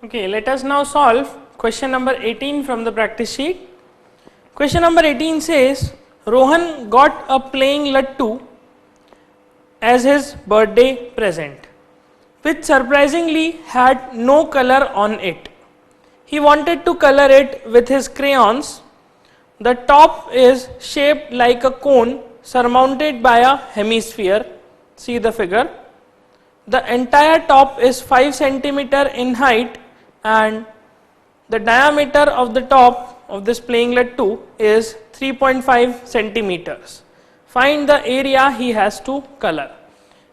Okay, let us now solve question number 18 from the practice sheet. Question number 18 says, Rohan got a playing lattu as his birthday present, which surprisingly had no color on it. He wanted to color it with his crayons. The top is shaped like a cone surmounted by a hemisphere. See the figure. The entire top is 5 centimeter in height and the diameter of the top of this playing lattu is 3.5 centimeters. Find the area he has to color.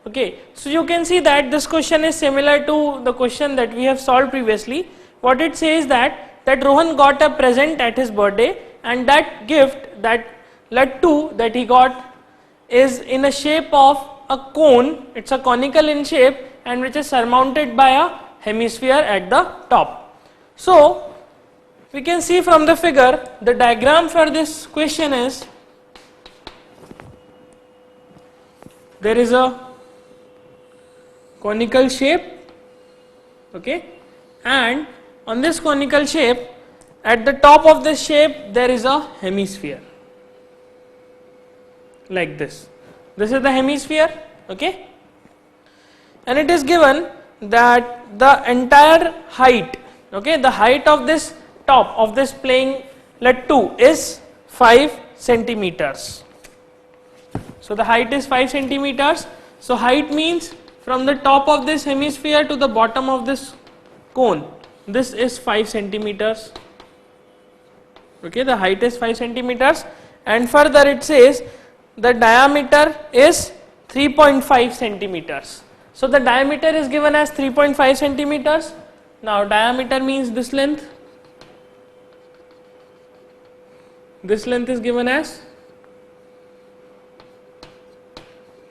Okay, so you can see that this question is similar to the question that we have solved previously. What it says that Rohan got a present at his birthday and that gift, that lattu that he got is in a shape of a cone. It's a conical in shape and which is surmounted by a hemisphere at the top. So we can see from the figure, the diagram for this question is, there is a conical shape, okay, and on this conical shape, at the top of this shape there is a hemisphere like this. This is the hemisphere, okay, and it is given that the entire height, okay, the height of this top of this playing lattu is 5 centimeters. So the height is 5 centimeters. So height means from the top of this hemisphere to the bottom of this cone, this is 5 centimeters. Okay, the height is 5 centimeters, and further it says the diameter is 3.5 centimeters. So the diameter is given as 3.5 centimeters. Now diameter means this length. This length is given as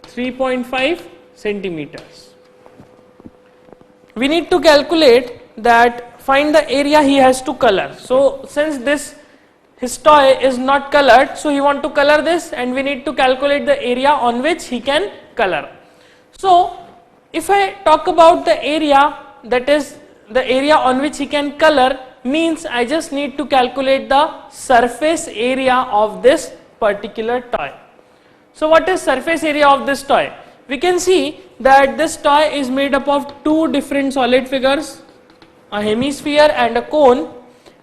3.5 centimeters. We need to calculate that, find the area he has to color. So since his toy is not colored, so he want to color this and we need to calculate the area on which he can color. So if I talk about the area, that is the area on which he can color, means I just need to calculate the surface area of this particular toy. So what is surface area of this toy? We can see that this toy is made up of two different solid figures, a hemisphere and a cone,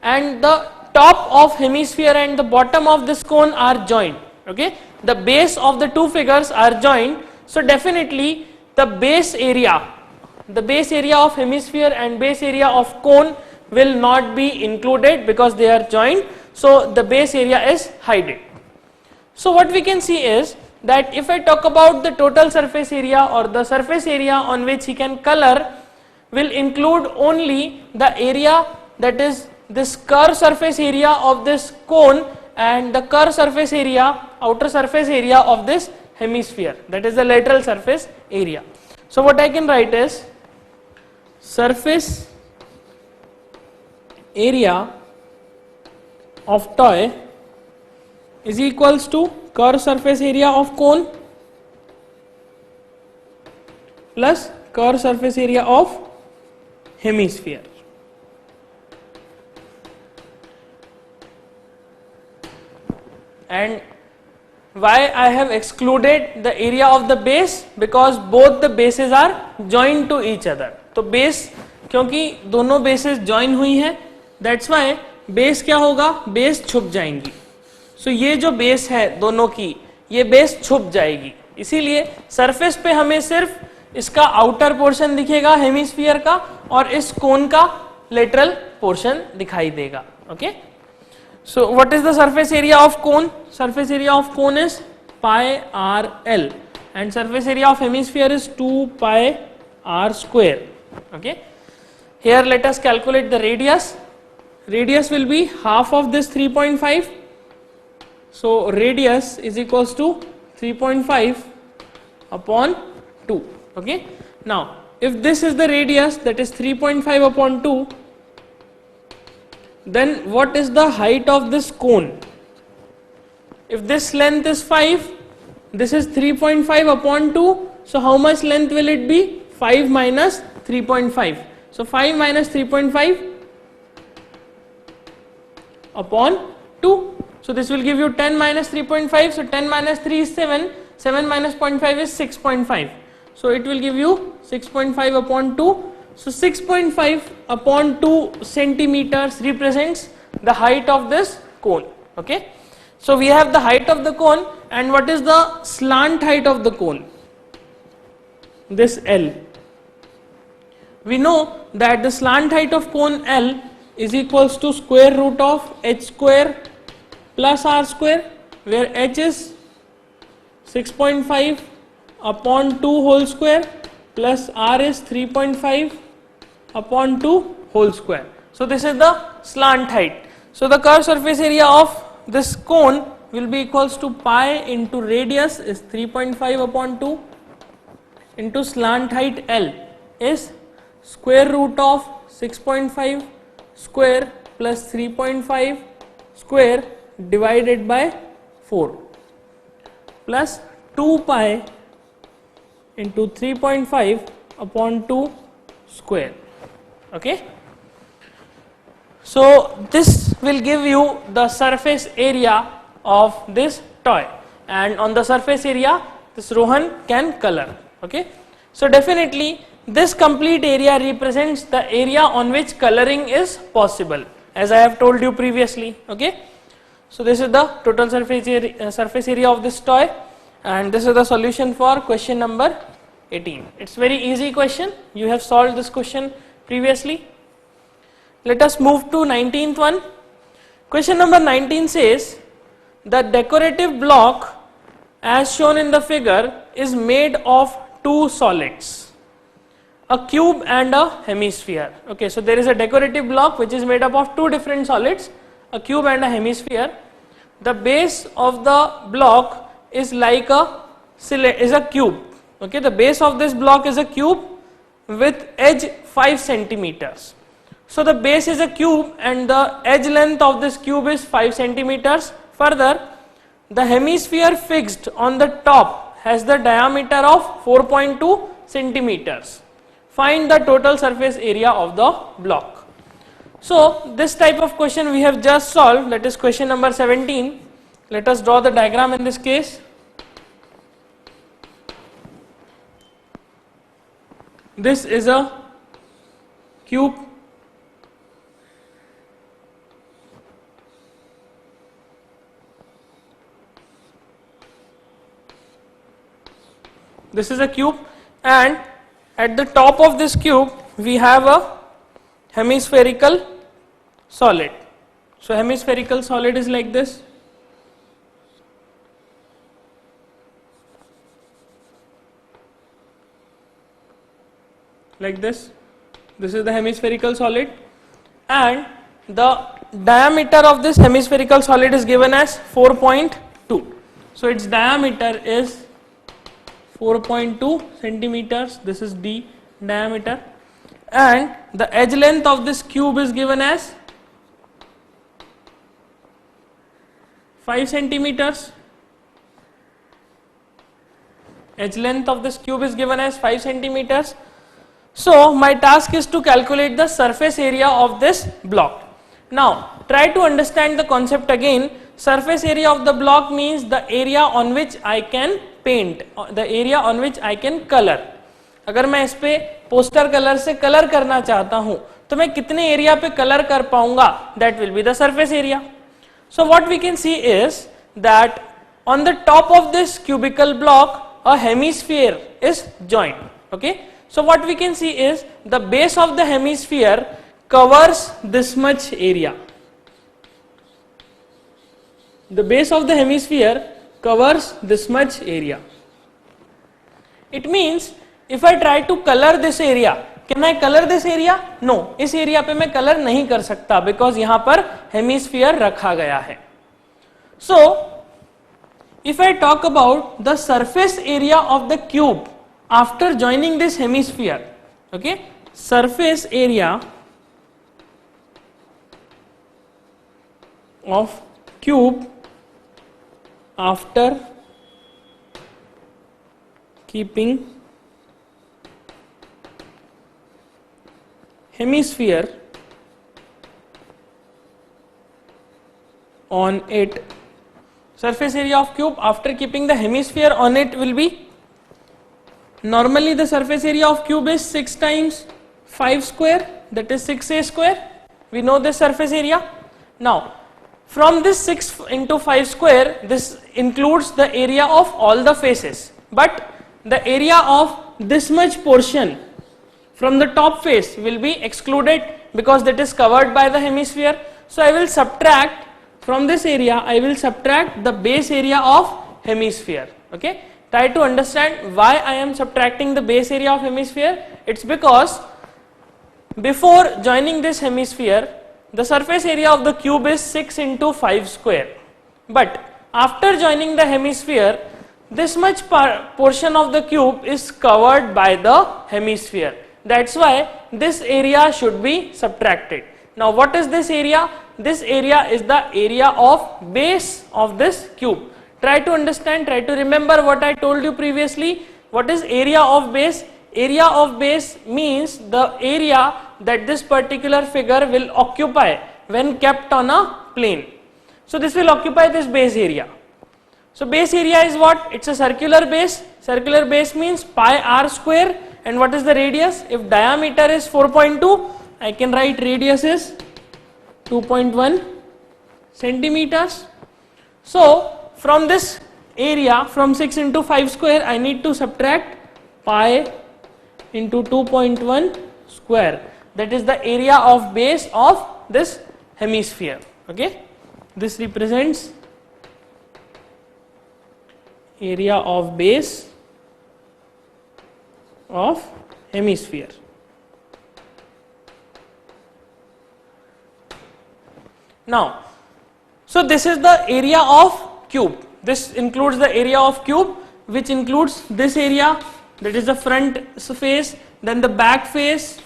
and the top of hemisphere and the bottom of this cone are joined. Okay, the base of the two figures are joined, so definitely the base area of hemisphere and base area of cone will not be included because they are joined, so the base area is hidden. So what we can see is that if I talk about the total surface area or the surface area on which he can color, will include only the area, that is this curved surface area of this cone and the curved surface area, outer surface area of this hemisphere, that is the lateral surface area. So what I can write is surface area of toy is equals to curved surface area of cone plus curved surface area of hemisphere. And why I have excluded the area of the base? Because both the bases are joined to each other. तो base, क्योंकि दोनों bases join हुई हैं, that's why base क्या होगा? Base छुप जाएंगी. So ये जो base है दोनों की, ये base छुप जाएगी. इसीलिए surface पे हमें सिर्फ इसका outer portion दिखेगा hemisphere का और इस cone का lateral portion दिखाई देगा. Okay? So what is the surface area of cone? Surface area of cone is pi RL and surface area of hemisphere is 2 pi r square. Okay. Here let us calculate the radius. Radius will be half of this 3.5. So radius is equals to 3.5 upon 2. Okay. Now if this is the radius, that is 3.5 upon 2, then what is the height of this cone? If this length is 5, this is 3.5 upon 2, so how much length will it be? 5 minus 3.5. So 5 minus 3.5 upon 2. So this will give you 10 minus 3.5. So 10 minus 3 is 7. 7 minus 0.5 is 6.5. So it will give you 6.5 upon 2. So 6.5 upon 2 centimeters represents the height of this cone. Okay. So we have the height of the cone, and what is the slant height of the cone? This L. We know that the slant height of cone L is equals to square root of h square plus r square, where h is 6.5 upon 2 whole square plus r is 3.5 upon 2 whole square. So this is the slant height. So the curved surface area of this cone will be equals to pi into radius is 3.5 upon 2 into slant height L is square root of 6.5 square plus 3.5 square divided by 4 plus 2 pi into 3.5 upon 2 square. Okay. So this will give you the surface area of this toy, and on the surface area this Rohan can color. Okay. So definitely this complete area represents the area on which coloring is possible, as I have told you previously. Okay. So this is the total surface area of this toy, and this is the solution for question number 18. It's very easy question. You have solved this question previously. Let us move to 19th one. Question number 19 says the decorative block as shown in the figure is made of two solids, a cube and a hemisphere. Okay, so there is a decorative block which is made up of two different solids, a cube and a hemisphere. The base of the block is like a cube. Okay, the base of this block is a cube with edge 5 centimeters. So the base is a cube and the edge length of this cube is 5 centimeters. Further, the hemisphere fixed on the top has the diameter of 4.2 centimeters. Find the total surface area of the block. So this type of question we have just solved, that is question number 17. Let us draw the diagram in this case. This is a cube. This is a cube, and at the top of this cube we have a hemispherical solid. So hemispherical solid is like this. Like this. This is the hemispherical solid, and the diameter of this hemispherical solid is given as 4.2. So its diameter is 4.2 centimeters. This is D diameter, and the edge length of this cube is given as 5 centimeters. Edge length of this cube is given as 5 centimeters. So my task is to calculate the surface area of this block. Now try to understand the concept again. Surface area of the block means the area on which I can paint, the area on which I can color. अगर मैं इस पे poster colour से colour करना चाहता हूं तो मैं कितने एरिया पे कलर कर पाऊंगा, that will be the surface area. So what we can see is that on the top of this cubical block a hemisphere is joined. Okay, so what we can see is the base of the hemisphere covers this much area. The base of the hemisphere covers this much area. It means if I try to color this area, can I color this area? No, इस area पे मैं color नहीं कर सकता because यहाँ पर hemisphere रखा गया है. So if I talk about the surface area of the cube after joining this hemisphere, okay, surface area of cube after keeping hemisphere on it. Surface area of cube after keeping the hemisphere on it will be, normally the surface area of cube is 6 times 5 square, that is 6a square. We know this surface area. Now from this 6 into 5 square, this includes the area of all the faces, but the area of this much portion from the top face will be excluded because that is covered by the hemisphere. So I will subtract from this area, I will subtract the base area of hemisphere. Okay, try to understand why I am subtracting the base area of hemisphere. It's because before joining this hemisphere, the surface area of the cube is 6 into 5 square, but after joining the hemisphere, this much portion of the cube is covered by the hemisphere. That's why this area should be subtracted. Now what is this area? This area is the area of base of this cube. Try to understand, try to remember what I told you previously. What is area of base? Area of base means the area that this particular figure will occupy when kept on a plane. So this will occupy this base area. So base area is what? It's a circular base. Circular base means pi r square. And what is the radius? If diameter is 4.2, I can write radius is 2.1 centimeters. So from this area, from 6 into 5 square, I need to subtract pi into 2.1 square. That is the area of base of this hemisphere. Okay, this represents area of base of hemisphere. Now, so this is the area of cube. This includes the area of cube, which includes this area, that is the front face, then the back face,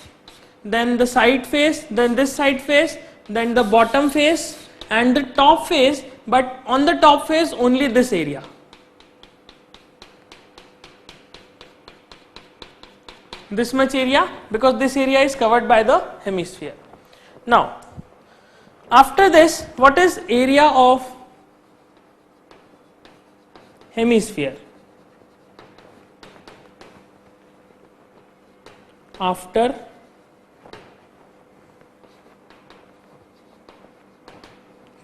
then the side face, then this side face, then the bottom face and the top face, but on the top face only this area. This much area, because this area is covered by the hemisphere. Now after this, what is area of hemisphere? After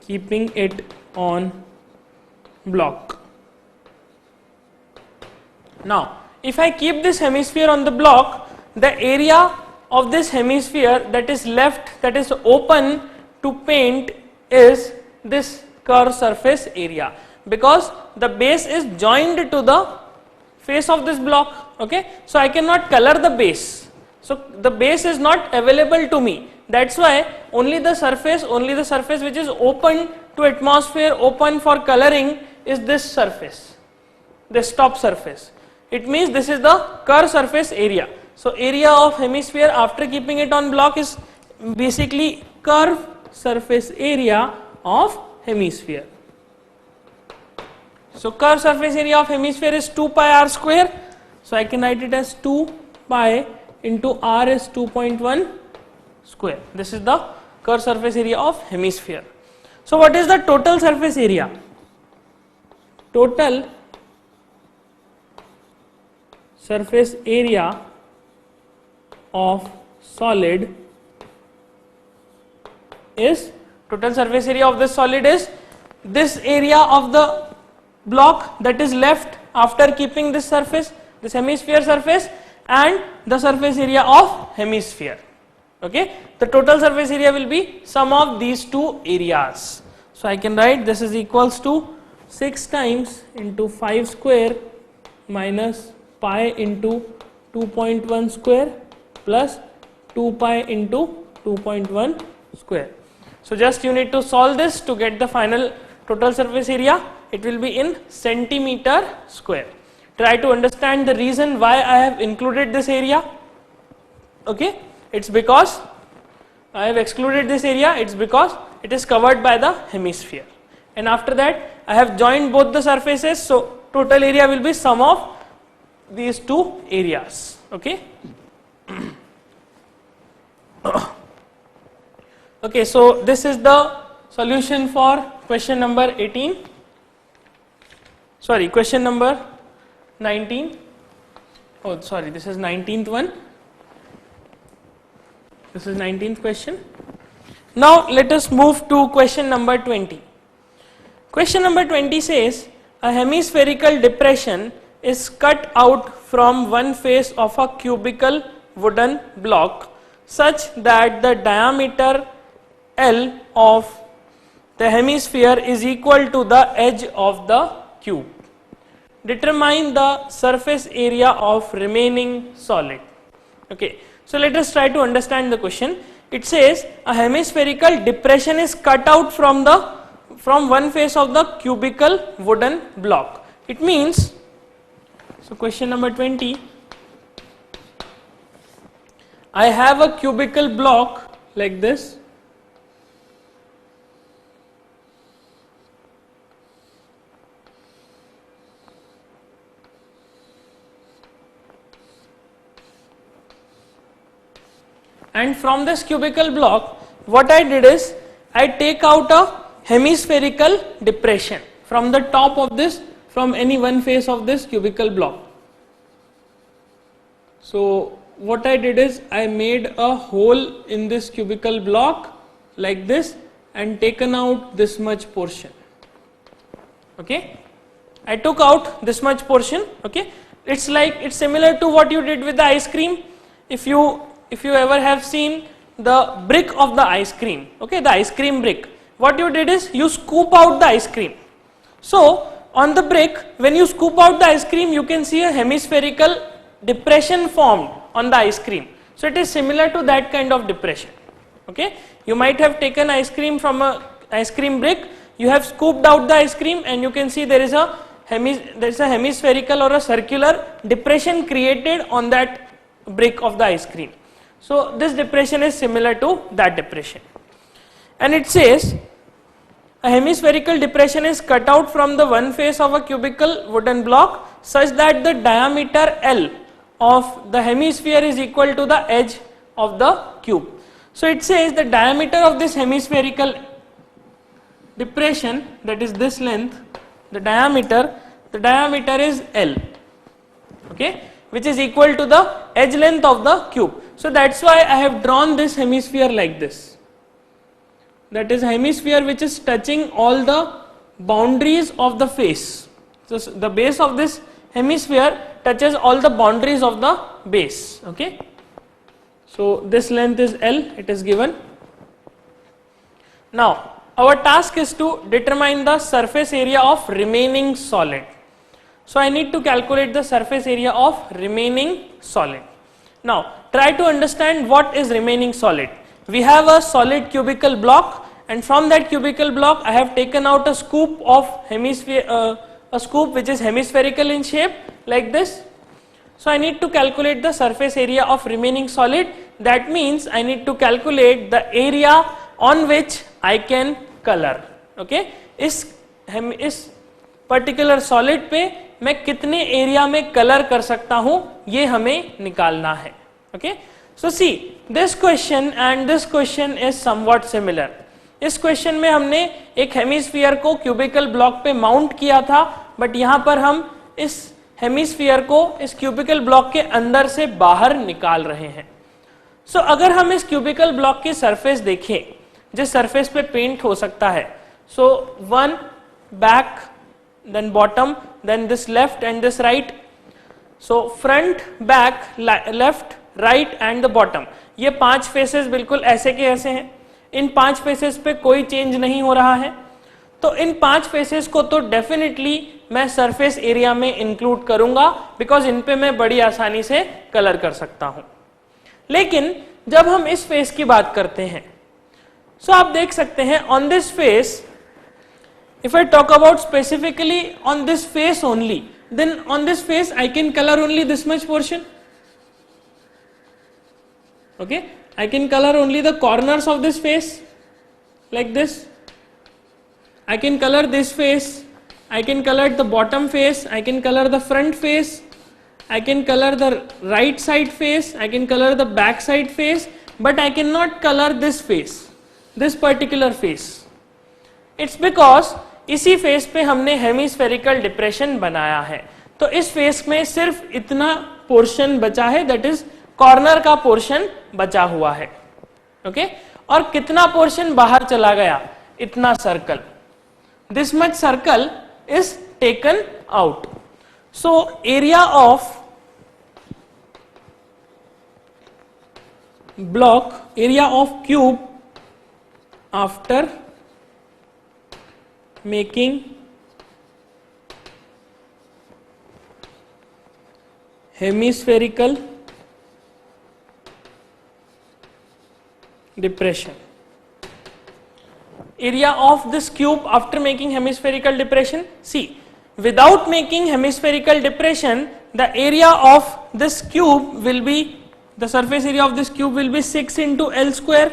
keeping it on block. Now if I keep this hemisphere on the block, the area of this hemisphere that is left, that is open to paint, is this curved surface area, because the base is joined to the face of this block. Okay, so I cannot color the base, so the base is not available to me. That's why only the surface which is open to atmosphere, open for coloring, is this surface, this top surface. It means this is the curved surface area. So area of hemisphere after keeping it on block is basically curved surface area of hemisphere. So curved surface area of hemisphere is 2 pi r square. So I can write it as 2 pi into r is 2.1 square. This is the curved surface area of hemisphere. So what is the total surface area? Total surface area of solid is, total surface area of this solid is this area of the block that is left after keeping this surface, this hemisphere surface, and the surface area of hemisphere. Okay, the total surface area will be sum of these two areas. So I can write this is equals to 6 times into 5 square minus pi into 2.1 square plus 2 pi into 2.1 square. So just you need to solve this to get the final total surface area. It will be in centimeter square. Try to understand the reason why I have included this area. Okay, it's because I have excluded this area, it's because it is covered by the hemisphere, and after that I have joined both the surfaces, so total area will be sum of these two areas. Okay. Okay, so this is the solution for question number 18. Sorry, question number 19. Oh, sorry, this is 19th one. This is 19th question. Now let us move to question number 20. Question number 20 says a hemispherical depression is cut out from one face of a cubical wooden block such that the diameter L of the hemisphere is equal to the edge of the cube. Determine the surface area of remaining solid. Okay, so let us try to understand the question. It says a hemispherical depression is cut out from one face of the cubical wooden block. It means, so question number 20, I have a cubical block like this. And from this cubical block, what I did is, I take out a hemispherical depression from the top of this, from any one face of this cubical block. So what I did is, I made a hole in this cubical block like this and taken out this much portion. Okay, I took out this much portion. Okay, it's similar to what you did with the ice cream. If you ever have seen the brick of the ice cream, okay, the ice cream brick, what you did is you scoop out the ice cream. So on the brick, when you scoop out the ice cream, you can see a hemispherical depression formed on the ice cream. So it is similar to that kind of depression. Okay, you might have taken ice cream from a ice cream brick, you have scooped out the ice cream, and you can see there is a hemispherical or a circular depression created on that brick of the ice cream. So this depression is similar to that depression. And it says a hemispherical depression is cut out from the one face of a cubical wooden block such that the diameter L of the hemisphere is equal to the edge of the cube. So it says the diameter of this hemispherical depression, that is this length, the diameter is L, okay, which is equal to the edge length of the cube. So that's why I have drawn this hemisphere like this. That is hemisphere which is touching all the boundaries of the face. So the base of this hemisphere touches all the boundaries of the base. Okay. So this length is L, it is given. Now our task is to determine the surface area of remaining solid. So I need to calculate the surface area of remaining solid. Now try to understand what is remaining solid. We have a solid cubical block, and from that cubical block I have taken out a scoop of a scoop which is hemispherical in shape like this. So I need to calculate the surface area of remaining solid. That means I need to calculate the area on which I can color. Okay, इस particular solid पे मैं कितने area में colour कर सकता हूं, ये हमें निकालना है. Okay, so see this question and this question is somewhat similar. इस क्वेश्चन में हमने एक हेमिस्फीयर को क्यूबिकल ब्लॉक पे माउंट किया था, बट यहां पर हम इस हेमिस्फीयर को इस क्यूबिकल ब्लॉक के अंदर से बाहर निकाल रहे हैं. सो अगर हम इस क्यूबिकल ब्लॉक की सरफेस देखें, जिस सरफेस पे पेंट हो सकता है, so one back, then bottom, then this left and this right. So front, back, left, right and the bottom. ये 5 फेसेस बिल्कुल ऐसे के ऐसे हैं. इन 5 फेसेस पे कोई चेंज नहीं हो रहा है. तो इन 5 फेसेस को तो डेफिनेटली मैं सरफेस एरिया में इंक्लूड करूंगा, बिकॉज इन पे मैं बड़ी आसानी से कलर कर सकता हूं. लेकिन जब हम इस फेस की बात करते हैं, सो आप देख सकते हैं on this face, if I talk about specifically on this face only, then on this face I can color only this much portion. Okay, I can color only the corners of this face like this. I can color this face, I can color the bottom face, I can color the front face, I can color the right side face, I can color the back side face, but I cannot color this face, this particular face. It's because इसी face पे हमने hemispherical depression बनाया है, तो इस face में सिर्फ इतना पोर्शन बचा है, दैट इज कॉर्नर का पोर्शन बचा हुआ है. ओके, और कितना पोर्शन बाहर चला गया, इतना circle, this much circle is taken out. So area of block, area of cube after making hemispherical depression. Area of this cube after making hemispherical depression. See, without making hemispherical depression, the area of this cube will be, the surface area of this cube will be 6 into L square.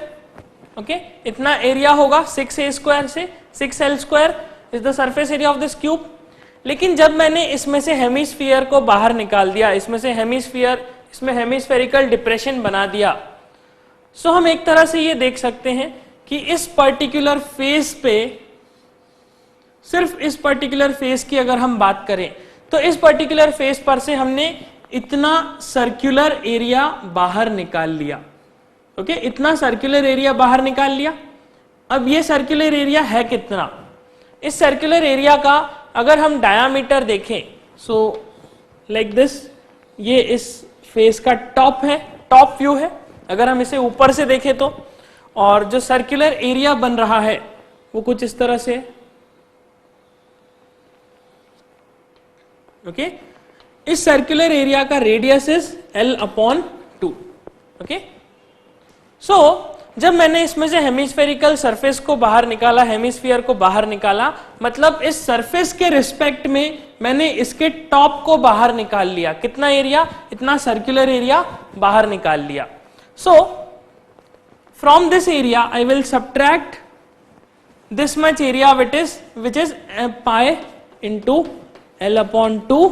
Okay, इतना area होगा 6a square से 6L square is the surface area of this cube. लेकिन जब मैंने इसमें से hemisphere को बाहर निकाल दिया, इसमें से हेमिस्फीयर, इसमें हेमिस्फेरिकल डिप्रेशन बना दिया, सो हम एक तरह से ये देख सकते हैं कि इस पर्टिकुलर फेस पे, सिर्फ इस पर्टिकुलर फेस की अगर हम बात करें तो इस पर्टिकुलर फेस पर से हमने इतना सर्कुलर एरिया बाहर निकाल लिया. ओके, इतना सर्कुलर एरिया बाहर निकाल लिया. अब ये सर्कुलर एरिया है कितना, इस सर्कुलर एरिया का अगर हम डायामीटर देखें, सो लाइक दिस, ये इस फेस का टॉप है, टॉप व्यू है. अगर हम इसे ऊपर से देखें तो, और जो सर्कुलर एरिया बन रहा है वो कुछ इस तरह से. ओके, इस सर्कुलर एरिया का रेडियस इज L/2. ओके, सो जब मैंने इसमें से हेमिस्फेरिकल सरफेस को बाहर निकाला, हेमिस्फीयर को बाहर निकाला, मतलब इस सरफेस के रिस्पेक्ट में मैंने इसके टॉप को बाहर निकाल लिया. कितना एरिया, इतना सर्कुलर एरिया बाहर निकाल लिया. So from this area I will subtract this much area which is pi into L/2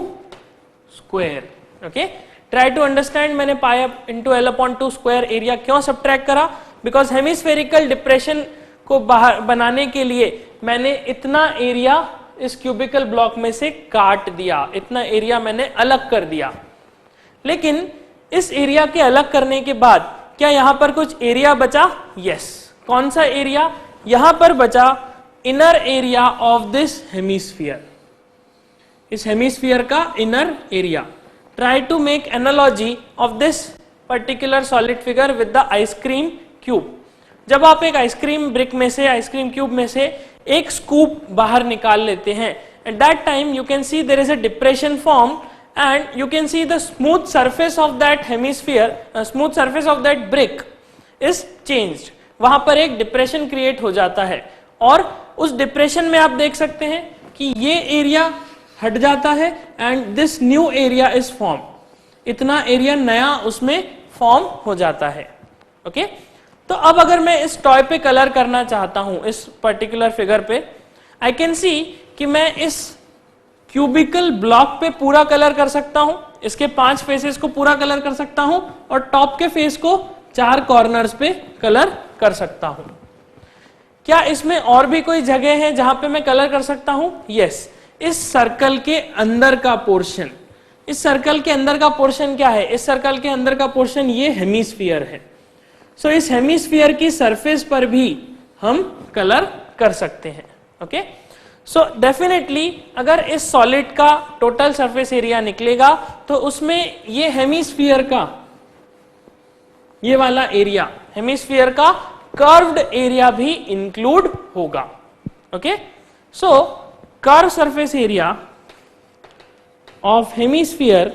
square. Okay, try to understand. मैंने pi into L/2 square area क्यों सब्ट्रैक्ट करा, बिकॉज हेमिस्फेरिकल डिप्रेशन को बाहर बनाने के लिए मैंने इतना एरिया इस क्यूबिकल ब्लॉक में से काट दिया, इतना एरिया मैंने अलग कर दिया. लेकिन इस एरिया के अलग करने के बाद क्या यहां पर कुछ एरिया बचा? यस. कौन सा एरिया यहां पर बचा? Inner area of this hemisphere, इस हेमिस्फीयर का inner area. Try to make analogy of this particular solid figure with the ice cream cube. जब आप एक आइसक्रीम ब्रिक में से, आइसक्रीम क्यूब में से एक स्कूप बाहर निकाल लेते हैं, at that time you can see there is a depression form and you can see the smooth surface of that hemisphere, smooth surface of that brick is changed. वहां पर एक डिप्रेशन क्रिएट हो जाता है, और उस डिप्रेशन में आप देख सकते हैं कि ये एरिया हट जाता है and this new area is form. इतना एरिया नया उसमें फॉर्म हो जाता है. ओके, तो अब अगर मैं इस टॉय पे कलर करना चाहता हूं, इस पर्टिकुलर फिगर पे, आई कैन सी कि मैं इस क्यूबिकल ब्लॉक पे पूरा कलर कर सकता हूं, इसके 5 फेसेस को पूरा कलर कर सकता हूं, और टॉप के फेस को 4 कॉर्नर्स पे कलर कर सकता हूं. क्या इसमें और भी कोई जगह है जहां पे मैं कलर कर सकता हूं? यस. इस सर्कल के अंदर का पोर्शन, इस सर्कल के अंदर का पोर्शन क्या है? इस सर्कल के अंदर का पोर्शन ये हेमिस्फीयर है. सो इस हेमिस्फीयर की सरफेस पर भी हम कलर कर सकते हैं. ओके, सो डेफिनेटली अगर इस सॉलिड का टोटल सरफेस एरिया निकलेगा तो उसमें ये हेमिस्फीयर का, ये वाला एरिया, हेमिस्फीयर का कर्व्ड एरिया भी इंक्लूड होगा. Okay, so curve surface area of hemisphere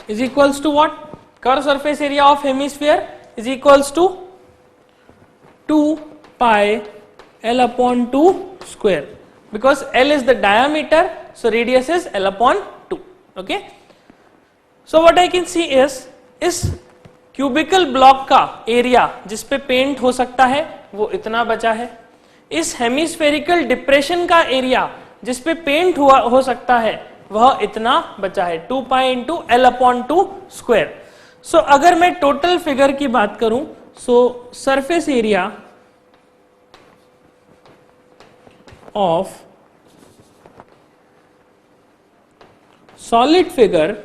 is equals to what? Curved surface area of hemisphere is equals to 2 pi L/2 square, because L is the diameter, so radius is L/2. Okay, so what I can see is इस cubical block का area जिस पे paint हो सकता है वो इतना बचा है. इस हेमिस्फेरिकल डिप्रेशन का एरिया जिस पे पेंट हो सकता है वह इतना बचा है, 2 पाई इंटू L/2 स्क्वायर. सो अगर मैं टोटल फिगर की बात करूं, सो surface area of solid figure,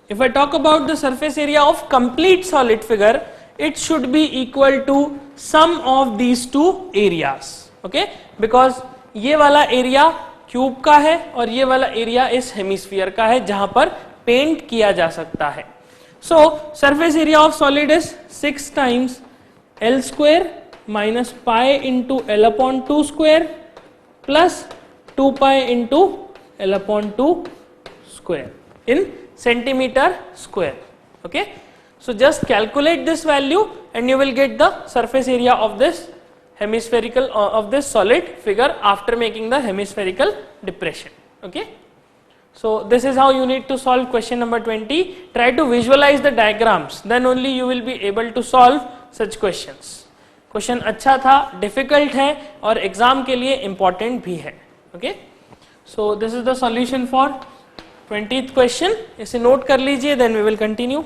if I talk about the surface area of complete solid figure, it should be equal to sum of these two areas, okay, because ये वाला area cube का है और ये वाला एरिया इस hemisphere का है जहां पर पेंट किया जा सकता है. सो surface area of solid is 6 times L square minus pi into L upon 2 square plus 2 pi into L upon 2 square in centimeter square. Okay, so just calculate this value and you will get the surface area of this hemispherical of this solid figure after making the hemispherical depression. Okay, so this is how you need to solve question number 20. Try to visualize the diagrams, then only you will be able to solve such questions. Question अच्छा था, difficult है और exam के लिए important भी है. Okay, so this is the solution for 20th question. इसे note कर लीजिए, then we will continue.